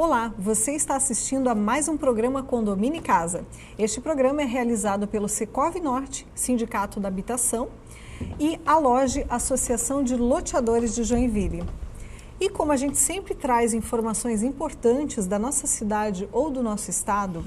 Olá, você está assistindo a mais um programa Condomínio e Casa. Este programa é realizado pelo Secov Norte, Sindicato da Habitação, e a Loge, Associação de Loteadores de Joinville. E como a gente sempre traz informações importantes da nossa cidade ou do nosso estado,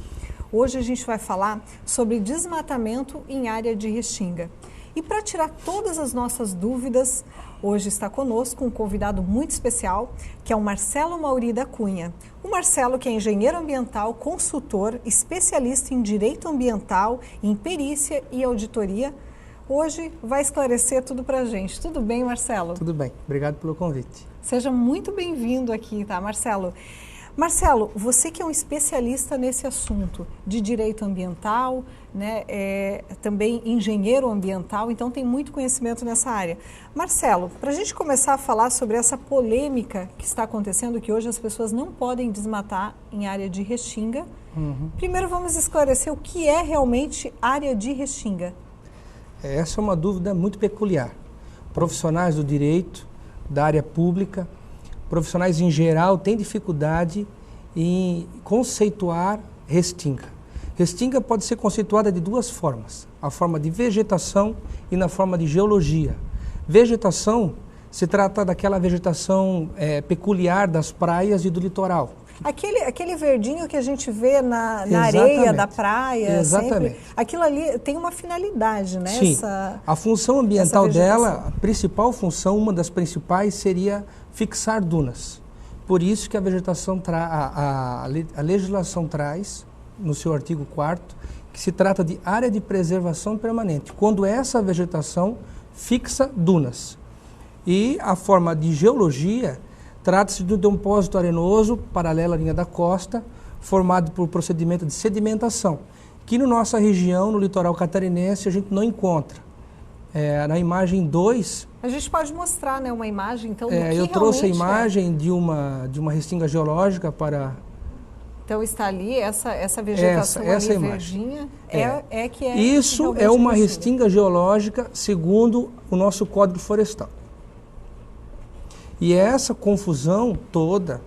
hoje a gente vai falar sobre desmatamento em área de Restinga. E para tirar todas as nossas dúvidas, hoje está conosco um convidado muito especial, que é o Marcelo Mauri da Cunha. O Marcelo, que é engenheiro ambiental, consultor, especialista em direito ambiental, em perícia e auditoria, hoje vai esclarecer tudo para a gente. Tudo bem, Marcelo? Tudo bem, obrigado pelo convite. Seja muito bem-vindo aqui, tá, Marcelo? Marcelo, você que é um especialista nesse assunto de direito ambiental, né, também engenheiro ambiental, então tem muito conhecimento nessa área. Marcelo, para a gente começar a falar sobre essa polêmica que está acontecendo, que hoje as pessoas não podem desmatar em área de Restinga, primeiro vamos esclarecer o que é realmente área de Restinga. Essa é uma dúvida muito peculiar. Profissionais do direito, da área pública, profissionais em geral têm dificuldade em conceituar Restinga. Restinga pode ser conceituada de duas formas, a forma de vegetação e na forma de geologia. Vegetação se trata daquela vegetação peculiar das praias e do litoral. Aquele verdinho que a gente vê na areia da praia, exatamente. Sempre, aquilo ali tem uma finalidade, né? Sim, a função ambiental dela, a principal função, uma das principais, seria fixar dunas. Por isso que a vegetação, a legislação traz, no seu artigo 4º, que se trata de área de preservação permanente, quando essa vegetação fixa dunas. E a forma de geologia trata-se de um depósito arenoso paralelo à linha da costa, formado por procedimento de sedimentação, que na nossa região, no litoral catarinense, a gente não encontra. Na imagem 2... A gente pode mostrar, né, uma imagem, então, do que eu trouxe a imagem de uma restinga geológica para... Então está ali, essa vegetação essa ali verdinha, que é... Isso é uma restinga geológica segundo o nosso Código Florestal. E essa confusão toda,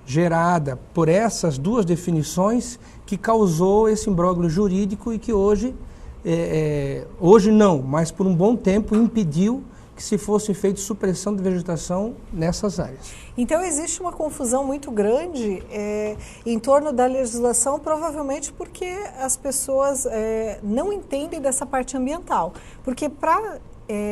gerada por essas duas definições, que causou esse imbróglio jurídico e que hoje não, mas por um bom tempo impediu que se fosse feita supressão de vegetação nessas áreas. Então existe uma confusão muito grande em torno da legislação, provavelmente porque as pessoas não entendem dessa parte ambiental. Porque para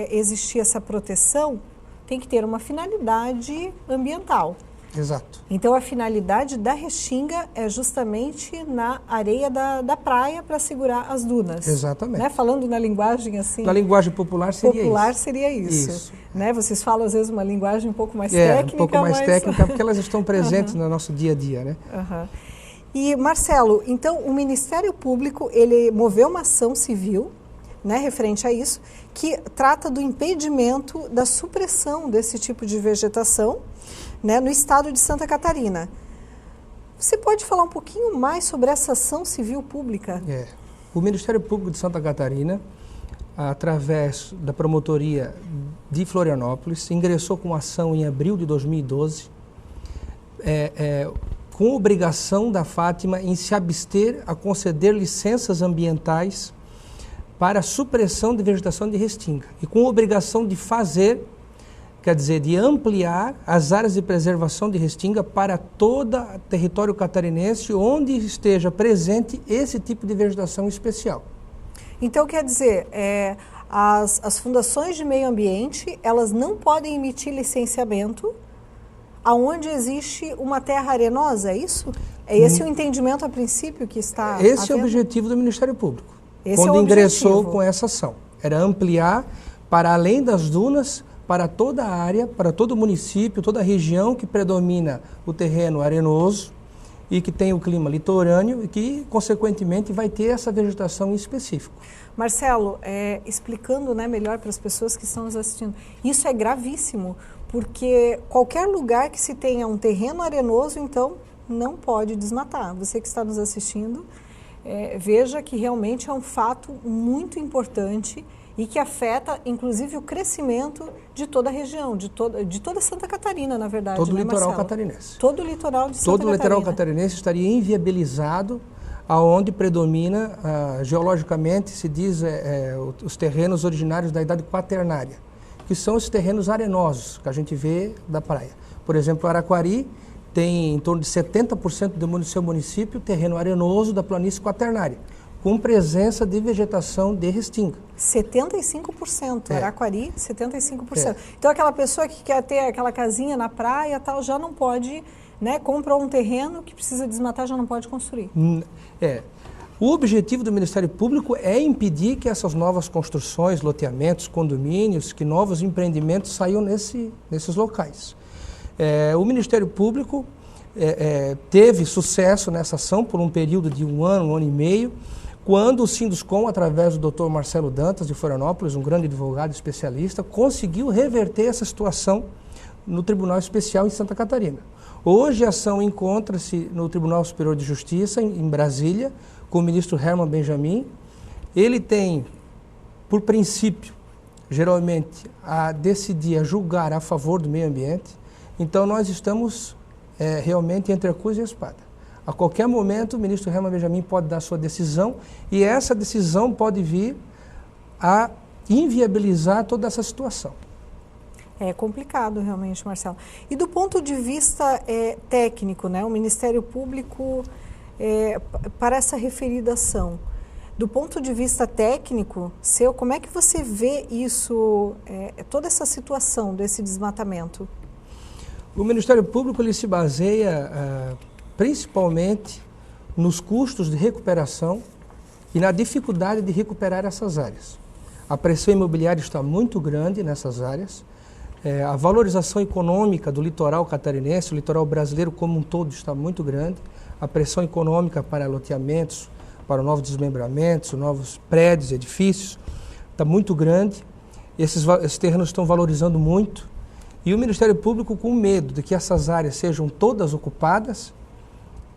existir essa proteção, tem que ter uma finalidade ambiental. Exato. Então a finalidade da Restinga é justamente na areia da praia para segurar as dunas. Exatamente. Né? Falando na linguagem assim... Na linguagem popular seria isso. Né? Vocês falam às vezes uma linguagem um pouco mais técnica. Um pouco mais técnica, porque elas estão presentes no nosso dia a dia, né? E Marcelo, então o Ministério Público, ele moveu uma ação civil, né, referente a isso, que trata do impedimento da supressão desse tipo de vegetação, né, no estado de Santa Catarina. Você pode falar um pouquinho mais sobre essa ação civil pública? O Ministério Público de Santa Catarina, através da promotoria de Florianópolis, ingressou com ação em abril de 2012, com obrigação da Fátima em se abster a conceder licenças ambientais para a supressão de vegetação de Restinga e com obrigação de fazer, quer dizer, de ampliar as áreas de preservação de Restinga para todo o território catarinense onde esteja presente esse tipo de vegetação especial. Então, quer dizer, as fundações de meio ambiente, elas não podem emitir licenciamento aonde existe uma terra arenosa, é isso? É esse o entendimento a princípio que está Esse é o objetivo do Ministério Público. Esse quando ingressou com essa ação, era ampliar para além das dunas, para toda a área, para todo o município, toda a região que predomina o terreno arenoso e que tem o clima litorâneo e que, consequentemente, vai ter essa vegetação em específico. Marcelo, explicando, né, melhor para as pessoas que estão nos assistindo, isso é gravíssimo, porque qualquer lugar que se tenha um terreno arenoso, então, não pode desmatar. Você que está nos assistindo, veja que realmente é um fato muito importante e que afeta, inclusive, o crescimento de toda a região, de toda Santa Catarina, na verdade. Todo o né, litoral Marcelo? catarinense. Todo o litoral de Santa Catarina. Todo o litoral catarinense estaria inviabilizado, aonde predomina, geologicamente, se diz, os terrenos originários da idade quaternária, que são os terrenos arenosos que a gente vê da praia. Por exemplo, Araquari tem em torno de 70% do seu município terreno arenoso da planície quaternária, com presença de vegetação de restinga. 75%, Araquari, 75%. Então, aquela pessoa que quer ter aquela casinha na praia tal, já não pode, né, comprou um terreno que precisa desmatar, já não pode construir. O objetivo do Ministério Público é impedir que essas novas construções, loteamentos, condomínios, que novos empreendimentos saiam nesses locais. O Ministério Público teve sucesso nessa ação por um período de um ano e meio, quando o Sinduscom, através do Dr. Marcelo Dantas, de Florianópolis, um grande advogado especialista, conseguiu reverter essa situação no Tribunal Especial em Santa Catarina. Hoje a ação encontra-se no Tribunal Superior de Justiça, em Brasília, com o ministro Herman Benjamin. Ele tem, por princípio, geralmente, a decidir, a julgar a favor do meio ambiente. Então nós estamos realmente entre a cruz e a espada. A qualquer momento o ministro Herman Benjamin pode dar sua decisão e essa decisão pode vir a inviabilizar toda essa situação. É complicado realmente, Marcelo. E do ponto de vista técnico, né, o Ministério Público, para essa referida ação, do ponto de vista técnico seu, como é que você vê isso, toda essa situação desse desmatamento? O Ministério Público ele se baseia principalmente nos custos de recuperação e na dificuldade de recuperar essas áreas. A pressão imobiliária está muito grande nessas áreas. A valorização econômica do litoral catarinense, o litoral brasileiro como um todo está muito grande. A pressão econômica para loteamentos, para novos desmembramentos, novos prédios, edifícios, está muito grande. Esses terrenos estão valorizando muito. E o Ministério Público, com medo de que essas áreas sejam todas ocupadas,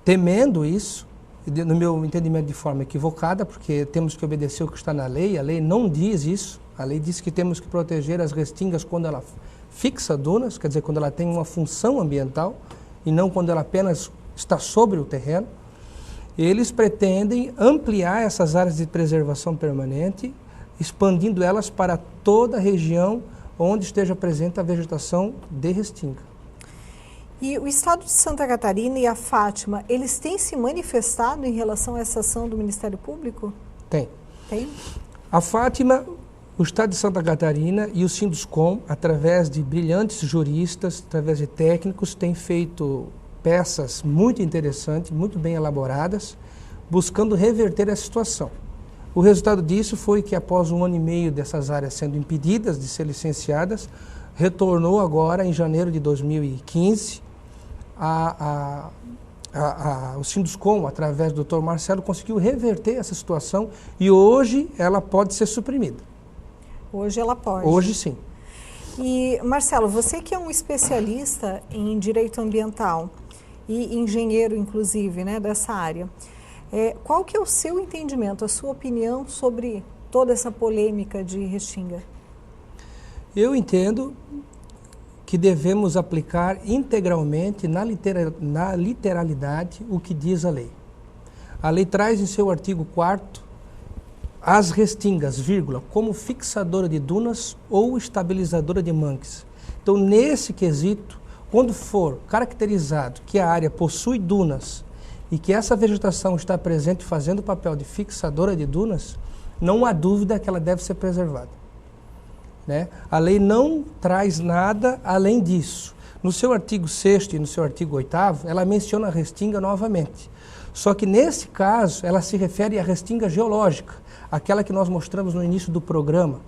temendo isso, no meu entendimento de forma equivocada, porque temos que obedecer o que está na lei, a lei não diz isso, a lei diz que temos que proteger as restingas quando ela fixa dunas, quer dizer, quando ela tem uma função ambiental, e não quando ela apenas está sobre o terreno. Eles pretendem ampliar essas áreas de preservação permanente, expandindo elas para toda a região onde esteja presente a vegetação de restinga. E o Estado de Santa Catarina e a Fátima, eles têm se manifestado em relação a essa ação do Ministério Público? Tem. Tem? A Fátima, o Estado de Santa Catarina e o Sinduscom, através de brilhantes juristas, através de técnicos, têm feito peças muito interessantes, muito bem elaboradas, buscando reverter essa situação. O resultado disso foi que, após um ano e meio dessas áreas sendo impedidas de ser licenciadas, retornou agora, em janeiro de 2015, o Sinduscom, através do Dr. Marcelo, conseguiu reverter essa situação e hoje ela pode ser suprimida. Hoje ela pode? Hoje sim. E, Marcelo, você que é um especialista em direito ambiental e engenheiro, inclusive, né, dessa área, qual que é o seu entendimento, a sua opinião sobre toda essa polêmica de restinga? Eu entendo que devemos aplicar integralmente, na literalidade, o que diz a lei. A lei traz em seu artigo 4º as restingas, vírgula, como fixadora de dunas ou estabilizadora de mangues. Então, nesse quesito, quando for caracterizado que a área possui dunas e que essa vegetação está presente fazendo o papel de fixadora de dunas, não há dúvida que ela deve ser preservada. Né? A lei não traz nada além disso. No seu artigo 6º e no seu artigo 8º, ela menciona a restinga novamente. Só que nesse caso, ela se refere à restinga geológica, aquela que nós mostramos no início do programa,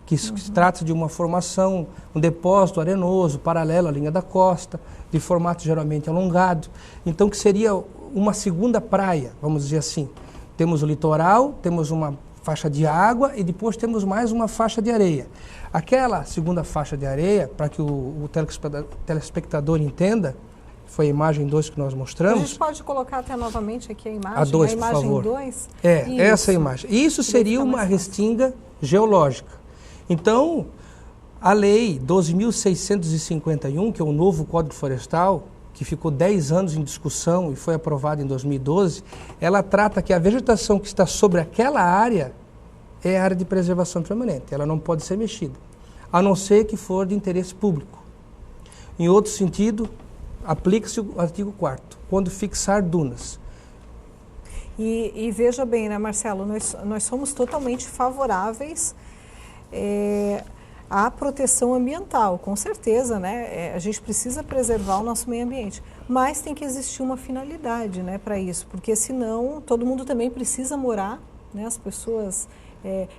que se trata de uma formação, um depósito arenoso, paralelo à linha da costa, de formato geralmente alongado. Então, que seria uma segunda praia, vamos dizer assim. Temos o litoral, temos uma faixa de água e depois temos mais uma faixa de areia. Aquela segunda faixa de areia, para que o telespectador entenda, foi a imagem 2 que nós mostramos. A gente pode colocar até novamente aqui a imagem. A 2, por favor. 2. Essa imagem. Isso seria uma restinga geológica. Então, a lei 12.651, que é o novo Código Florestal, que ficou 10 anos em discussão e foi aprovada em 2012, ela trata que a vegetação que está sobre aquela área é área de preservação permanente. Ela não pode ser mexida, a não ser que for de interesse público. Em outro sentido, aplica-se o artigo 4º, quando fixar dunas. E veja bem, né, Marcelo, nós somos totalmente favoráveis à proteção ambiental, com certeza, né? A gente precisa preservar o nosso meio ambiente, mas tem que existir uma finalidade, né, para isso, porque senão todo mundo também precisa morar, né? As pessoas,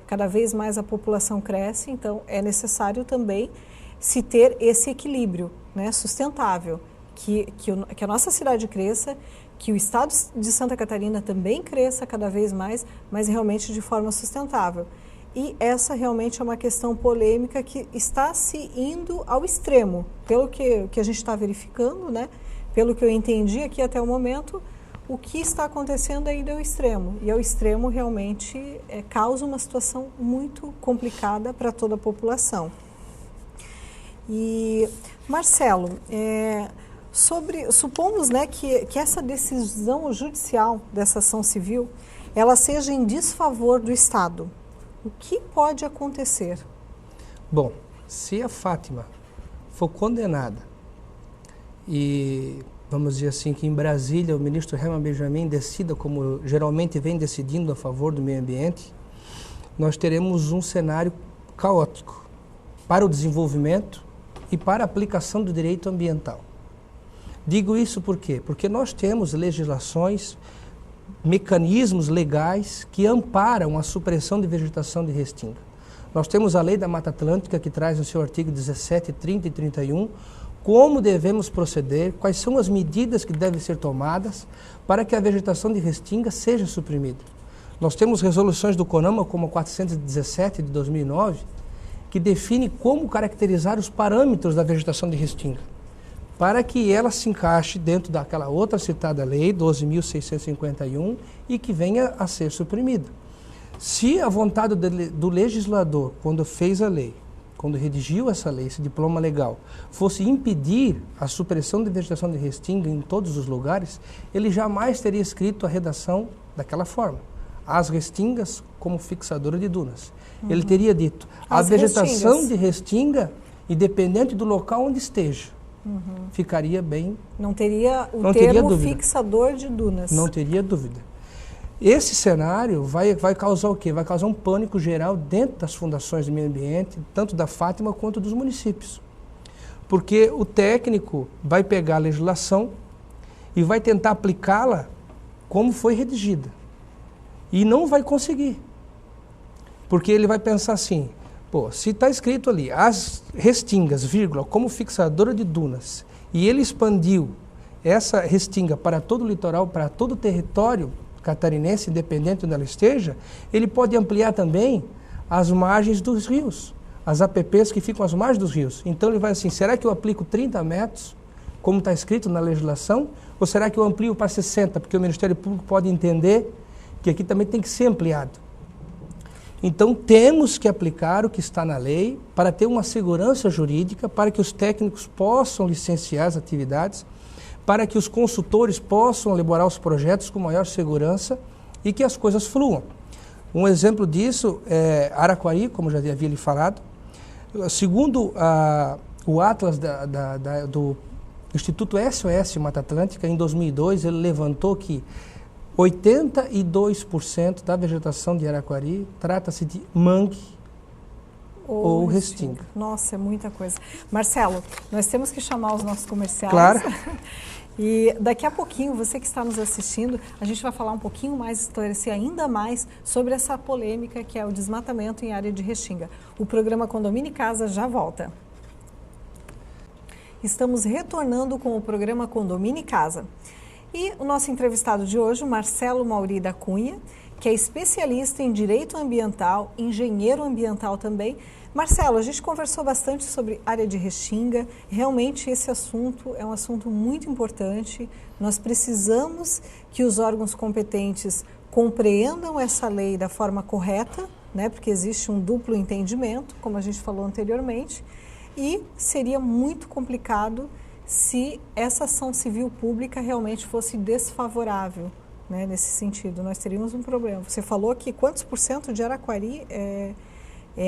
cada vez mais a população cresce, então é necessário também se ter esse equilíbrio, né, sustentável, que a nossa cidade cresça, que o estado de Santa Catarina também cresça cada vez mais, mas realmente de forma sustentável. E essa realmente é uma questão polêmica que está se indo ao extremo, pelo que a gente está verificando, né? Pelo que eu entendi aqui até o momento, o que está acontecendo ainda é o extremo. E ao extremo realmente causa uma situação muito complicada para toda a população. E, Marcelo, supomos, né, que essa decisão judicial dessa ação civil, ela seja em desfavor do Estado. O que pode acontecer? Bom, se a Fátima for condenada e, vamos dizer assim, que em Brasília o ministro Herman Benjamin decida, como geralmente vem decidindo, a favor do meio ambiente, nós teremos um cenário caótico para o desenvolvimento e para a aplicação do direito ambiental. Digo isso por quê? Porque nós temos legislações, mecanismos legais que amparam a supressão de vegetação de restinga. Nós temos a Lei da Mata Atlântica, que traz no seu artigo 17, 30 e 31, como devemos proceder, quais são as medidas que devem ser tomadas para que a vegetação de restinga seja suprimida. Nós temos resoluções do CONAMA, como a 417 de 2009, que define como caracterizar os parâmetros da vegetação de restinga, para que ela se encaixe dentro daquela outra citada lei, 12.651, e que venha a ser suprimida. Se a vontade do legislador, quando fez a lei, quando redigiu essa lei, esse diploma legal, fosse impedir a supressão de vegetação de restinga em todos os lugares, ele jamais teria escrito a redação daquela forma. As restingas como fixadora de dunas. Ele teria dito, a vegetação de restinga, independente do local onde esteja, ficaria bem... Não teria o termo fixador de dunas. Não teria dúvida. Esse cenário vai causar o quê? Vai causar um pânico geral dentro das fundações de meio ambiente, tanto da Fátima quanto dos municípios. Porque o técnico vai pegar a legislação e vai tentar aplicá-la como foi redigida. E não vai conseguir. Porque ele vai pensar assim, pô, se está escrito ali, as restingas, vírgula, como fixadora de dunas, e ele expandiu essa restinga para todo o litoral, para todo o território catarinense, independente de onde ela esteja, ele pode ampliar também as margens dos rios, as APPs que ficam às margens dos rios. Então ele vai assim, será que eu aplico 30 metros, como está escrito na legislação, ou será que eu amplio para 60, porque o Ministério Público pode entender que aqui também tem que ser ampliado. Então, temos que aplicar o que está na lei para ter uma segurança jurídica, para que os técnicos possam licenciar as atividades, para que os consultores possam elaborar os projetos com maior segurança e que as coisas fluam. Um exemplo disso é Araquari, como já havia lhe falado. Segundo o Atlas do Instituto SOS Mata Atlântica, em 2002, ele levantou que 82% da vegetação de Araquari trata-se de mangue ou restinga. Nossa, é muita coisa. Marcelo, nós temos que chamar os nossos comerciais. Claro. E daqui a pouquinho, você que está nos assistindo, a gente vai falar um pouquinho mais, esclarecer ainda mais sobre essa polêmica que é o desmatamento em área de restinga. O programa Condomínio e Casa já volta. Estamos retornando com o programa Condomínio e Casa. E o nosso entrevistado de hoje, o Marcelo Mauri da Cunha, que é especialista em direito ambiental, engenheiro ambiental também. Marcelo, a gente conversou bastante sobre área de restinga. Realmente esse assunto é um assunto muito importante. Nós precisamos que os órgãos competentes compreendam essa lei da forma correta, né? Porque existe um duplo entendimento, como a gente falou anteriormente, e seria muito complicado se essa ação civil pública realmente fosse desfavorável, né? Nesse sentido, nós teríamos um problema. Você falou que quantos por cento de Araquari é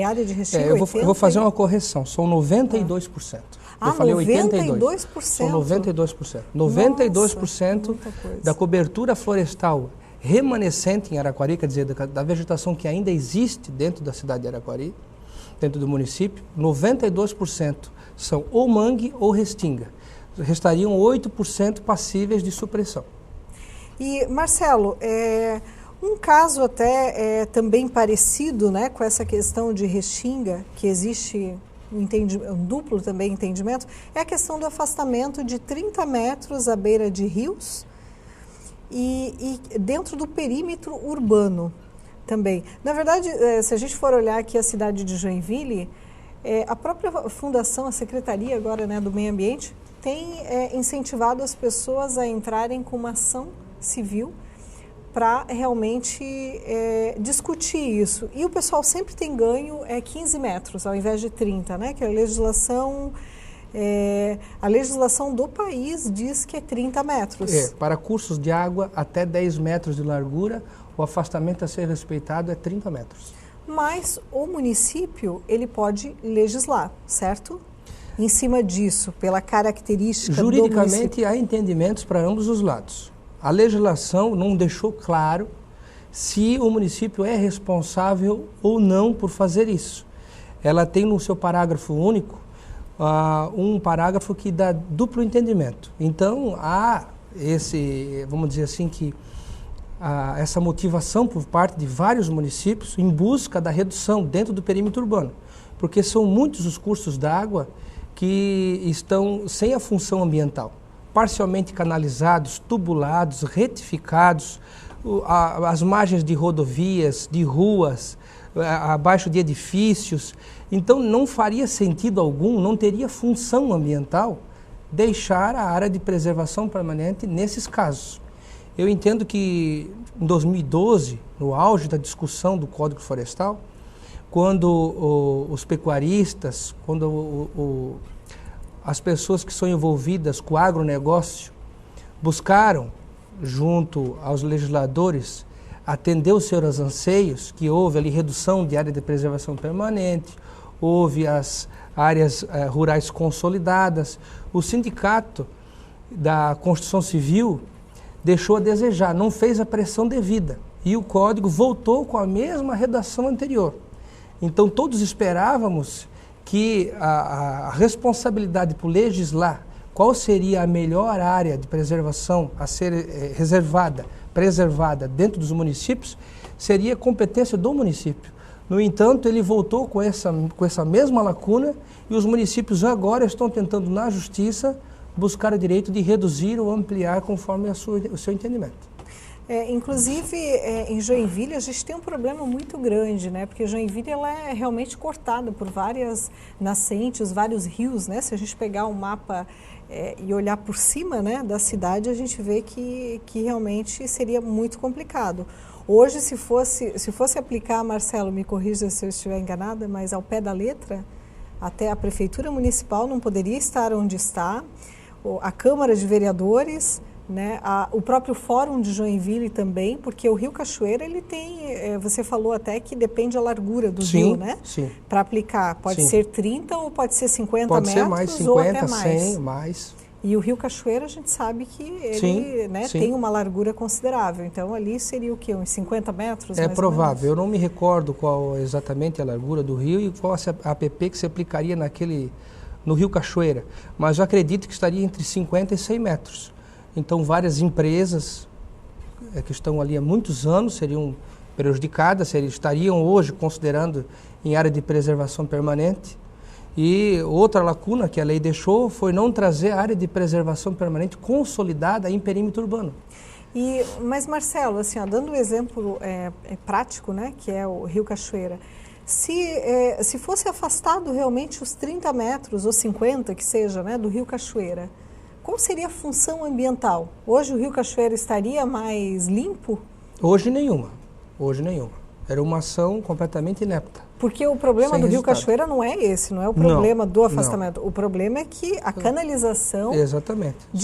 área de restinga? Eu vou fazer uma correção, são 92%. Eu falei 92%? São 92%. 92% Nossa, da cobertura florestal remanescente em Araquari, quer dizer, da vegetação que ainda existe dentro da cidade de Araquari, dentro do município, 92% são ou mangue ou restinga. Restariam 8% passíveis de supressão. E, Marcelo, um caso até também parecido, né, com essa questão de restinga, que existe um duplo também entendimento, é a questão do afastamento de 30 metros à beira de rios e dentro do perímetro urbano também. Na verdade, se a gente for olhar aqui a cidade de Joinville, a própria fundação, a Secretaria agora, né, do Meio Ambiente, tem incentivado as pessoas a entrarem com uma ação civil para realmente discutir isso. E o pessoal sempre tem ganho 15 metros ao invés de 30, né? Que a legislação do país diz que é 30 metros. Para cursos de água até 10 metros de largura, o afastamento a ser respeitado é 30 metros. Mas o município, ele pode legislar, certo? Em cima disso, pela característica do município. Juridicamente, há entendimentos para ambos os lados. A legislação não deixou claro se o município é responsável ou não por fazer isso. Ela tem no seu parágrafo único um parágrafo que dá duplo entendimento. Então, há vamos dizer assim, que essa motivação por parte de vários municípios em busca da redução dentro do perímetro urbano, porque são muitos os cursos d'água que estão sem a função ambiental, parcialmente canalizados, tubulados, retificados, as margens de rodovias, de ruas, abaixo de edifícios. Então não faria sentido algum, não teria função ambiental deixar a área de preservação permanente nesses casos. Eu entendo que em 2012, no auge da discussão do Código Florestal, quando os pecuaristas, quando as pessoas que são envolvidas com o agronegócio buscaram, junto aos legisladores, atender os seus anseios, que houve ali redução de área de preservação permanente, houve as áreas rurais consolidadas, o sindicato da construção civil deixou a desejar, não fez a pressão devida e o código voltou com a mesma redação anterior. Então todos esperávamos que a responsabilidade por legislar qual seria a melhor área de preservação a ser preservada dentro dos municípios, seria competência do município. No entanto, ele voltou com essa mesma lacuna e os municípios agora estão tentando na justiça buscar o direito de reduzir ou ampliar conforme o seu entendimento. Inclusive, em Joinville, a gente tem um problema muito grande, né? Porque Joinville ela é realmente cortada por várias nascentes, vários rios, né? Se a gente pegar um mapa e olhar por cima, né, da cidade, a gente vê que realmente seria muito complicado. Hoje, se fosse aplicar, Marcelo, me corrija se eu estiver enganada, mas ao pé da letra, até a Prefeitura Municipal não poderia estar onde está, a Câmara de Vereadores, né, o próprio Fórum de Joinville também, porque o Rio Cachoeira, ele tem, você falou até que depende da largura do rio, né? Sim. Para aplicar, pode ser 30 ou pode ser 50 pode metros? Pode ser mais, 50, ou até mais. 100, mais. E o Rio Cachoeira, a gente sabe que ele tem uma largura considerável, então ali seria o quê? Uns 50 metros? É provável, eu não me recordo qual exatamente a largura do rio e qual a APP que se aplicaria no Rio Cachoeira, mas eu acredito que estaria entre 50 e 100 metros. Então, várias empresas que estão ali há muitos anos seriam prejudicadas, estariam hoje considerando em área de preservação permanente. E outra lacuna que a lei deixou foi não trazer a área de preservação permanente consolidada em perímetro urbano. Mas Marcelo, assim, ó, dando um exemplo prático, né, que é o Rio Cachoeira, se fosse afastado realmente os 30 metros ou 50 que seja, né, do Rio Cachoeira, qual seria a função ambiental? Hoje o Rio Cachoeira estaria mais limpo? Hoje nenhuma. Era uma ação completamente inepta. Porque o problema do Rio Cachoeira não é esse, não é o problema do afastamento. Não. O problema é que a canalização de São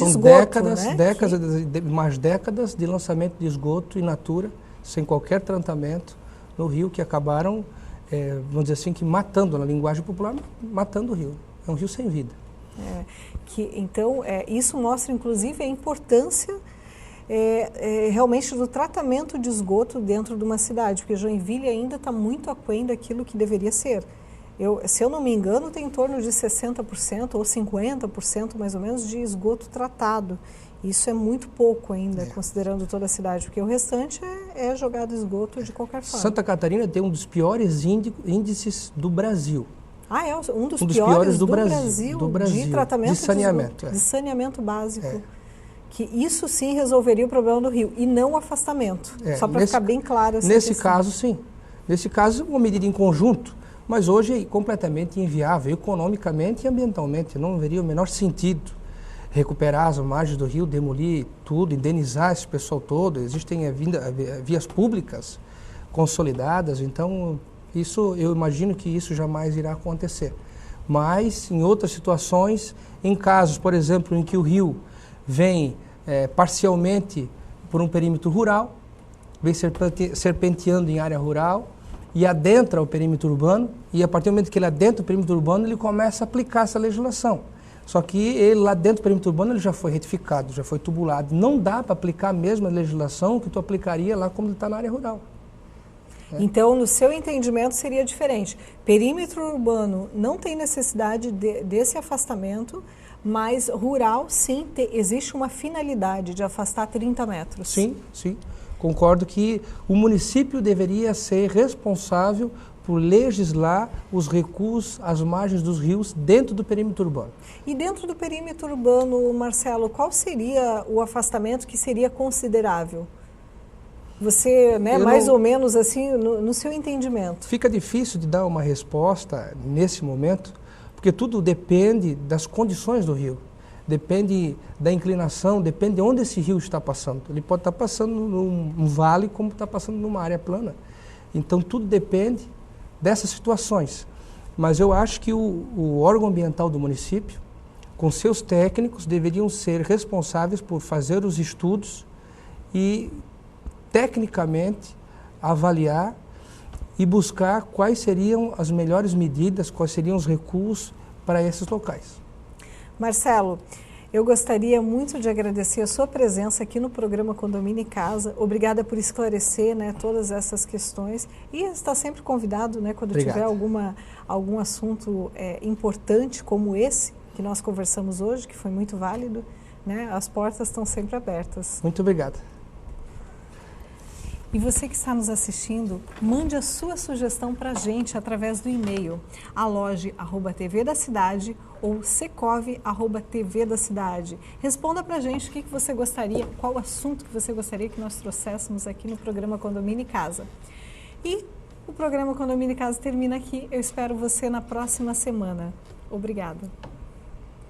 esgoto, mais décadas de lançamento de esgoto in natura, sem qualquer tratamento no rio, que acabaram, vamos dizer assim, que matando, na linguagem popular, matando o rio. É um rio sem vida. Então, isso mostra, inclusive, a importância realmente do tratamento de esgoto dentro de uma cidade, porque Joinville ainda está muito aquém daquilo que deveria ser. Se eu não me engano, tem em torno de 60% ou 50% mais ou menos de esgoto tratado. Isso é muito pouco ainda, considerando toda a cidade, porque o restante é jogado esgoto de qualquer forma. Santa Catarina tem um dos piores índices do Brasil. Um dos piores do Brasil de tratamento de saneamento. De saneamento básico. Que isso sim resolveria o problema do rio, e não o afastamento. Só para ficar bem claro essa Nesse questão. caso, sim. Nesse caso, uma medida em conjunto, mas hoje é completamente inviável, economicamente e ambientalmente. Não haveria o menor sentido recuperar as margens do rio, demolir tudo, indenizar esse pessoal todo. Existem vias públicas consolidadas, então eu imagino que isso jamais irá acontecer. Mas, em outras situações, em casos, por exemplo, em que o rio vem parcialmente por um perímetro rural, vem serpenteando em área rural e adentra o perímetro urbano, e a partir do momento que ele adentra o perímetro urbano, ele começa a aplicar essa legislação. Só que ele lá dentro do perímetro urbano ele já foi retificado, já foi tubulado. Não dá para aplicar a mesma legislação que tu aplicaria lá como ele está na área rural. Então, no seu entendimento, seria diferente. Perímetro urbano não tem necessidade desse afastamento, mas rural, sim, existe uma finalidade de afastar 30 metros. Sim. Concordo que o município deveria ser responsável por legislar os recuos às margens dos rios dentro do perímetro urbano. E dentro do perímetro urbano, Marcelo, qual seria o afastamento que seria considerável? Você, mais ou menos assim, no seu entendimento. Fica difícil de dar uma resposta nesse momento, porque tudo depende das condições do rio, depende da inclinação, depende de onde esse rio está passando. Ele pode estar passando num vale como está passando numa área plana. Então tudo depende dessas situações. Mas eu acho que o órgão ambiental do município, com seus técnicos, deveriam ser responsáveis por fazer os estudos e tecnicamente avaliar e buscar quais seriam as melhores medidas, quais seriam os recuos para esses locais. Marcelo, eu gostaria muito de agradecer a sua presença aqui no programa Condomínio em Casa. Obrigada por esclarecer todas essas questões, e está sempre convidado quando tiver algum assunto importante como esse que nós conversamos hoje, que foi muito válido. As portas estão sempre abertas. Muito obrigado. E você que está nos assistindo, mande a sua sugestão para a gente através do e-mail aloge@tvdacidade ou secov@tvdacidade. Responda para a gente o que você gostaria, qual assunto que você gostaria que nós trouxéssemos aqui no programa Condomínio em Casa. E o programa Condomínio em Casa termina aqui. Eu espero você na próxima semana. Obrigada.